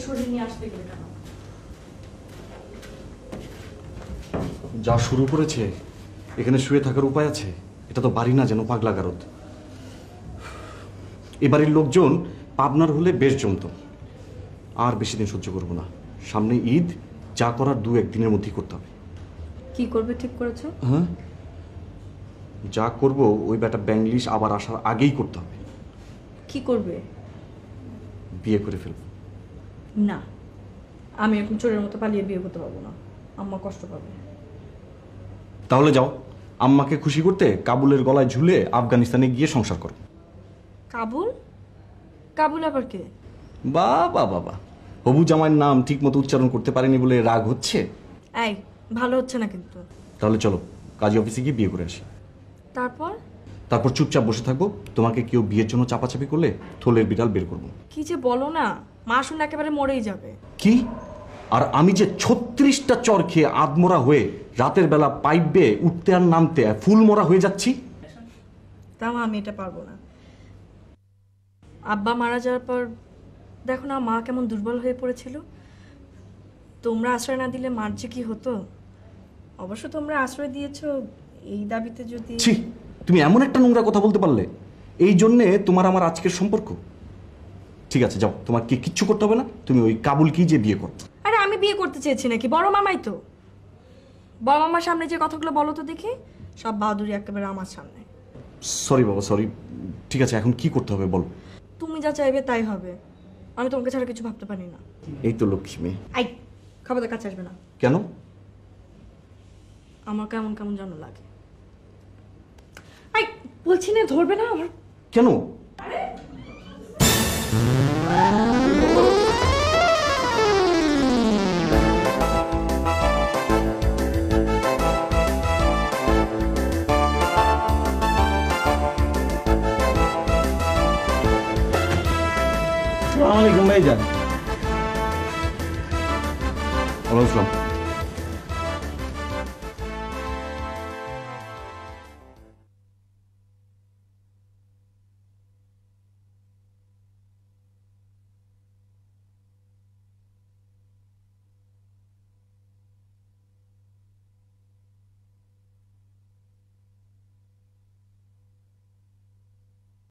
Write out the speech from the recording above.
শরীর নিয়ে আসতে গেলে কেন? যা শুরু করেছে, এখানে শুয়ে থাকার উপায় আছে? এটা তো বাড়ি না, যেন পাগলা গারদ। এ বাড়ির লোকজন পাবনার হলে বেশ জমত। আর বেশি দিন সহ্য করবো না। সামনে ঈদ, যা করার 2-1 দিনের মধ্যেই করতে হবে। কি করবে ঠিক করেছো? হ্যাঁ, যা করব ওই বেটা ব্যাংলিশ আবার আসার আগেই করতে হবে। কি করবে? বিয়ে করে ফেলব। না, আমি এখন চোরের মতো পালিয়ে বিয়ে করতে পারবো না, আম্মা কষ্ট পাবে। তাহলে যাও, আম্মাকে খুশি করতে কাবুলের গলায় ঝুলে আফগানিস্তানে গিয়ে সংসার করো। কাবুল? কাবুল আবার কে? বাবা বাবা, হবু জামাইয়ের নাম ঠিক মতো উচ্চারণ করতে পারেনি বলে রাগ হচ্ছে? এই, ভালো হচ্ছে না কিন্তু। তাহলে চলো কাজী অফিসে গিয়ে বিয়ে করে আসি। তারপর চুপচাপ বসে থাকবো। তোমাকে কেউ বিয়ের জন্য চাপাচাপি করলে থলের বিড়াল বের করবো। কি যে বলো না, মা শুনে একেবারে মরেই যাবে। কি? আর আমি যে 36টা চর খেয়ে আধমরা হয়ে রাতের বেলা পাইপ বেয়ে উঠতে আর নামতে ফুল মরা হয়ে যাচ্ছি। তাও আমি এটা পারবো না। আব্বা মারা যাওয়ার পর দেখো না মা কেমন দুর্বল হয়ে পড়েছিল। তোমরা আশ্রয় না দিলে মার যে কি হতো। অবশ্য তোমরা আশ্রয় দিয়েছো, এই দাবিতে যদি। ছি, তুমি এমন একটা নোংরা কথা বলতে পারলে? এই জন্যে তোমার আমার আজকের সম্পর্ক? ঠিক আছে যাও, তোমার কি কিচ্ছু করতে হবে না। তুমি ওই কাবুল কি যে বিয়ে করো। আরে আমি বিয়ে করতে চেয়েছি নাকি? বড় মামাই তো। বড় মামার সামনে যে কথাগুলো বলো তো দেখি, সব বাহাদুরি একেবারে আমার সামনে। সরি বাবা, সরি। ঠিক আছে, এখন কি করতে হবে বলো। তুমি যা চাইবে তাই হবে। আমি তোমাকে ছাড়া কিছু ভাবতে পারি না। এই তো লক্ষ্মী মেয়ে। আই, খাবার কাছে আসবে না। কেন? আমার কেমন কেমন যেন লাগে। আই, বলছি না ধরবে না আমার। কেন? আসসালামু আলাইকুম ভাইজান। ওয়ালাইকুম আসসালাম।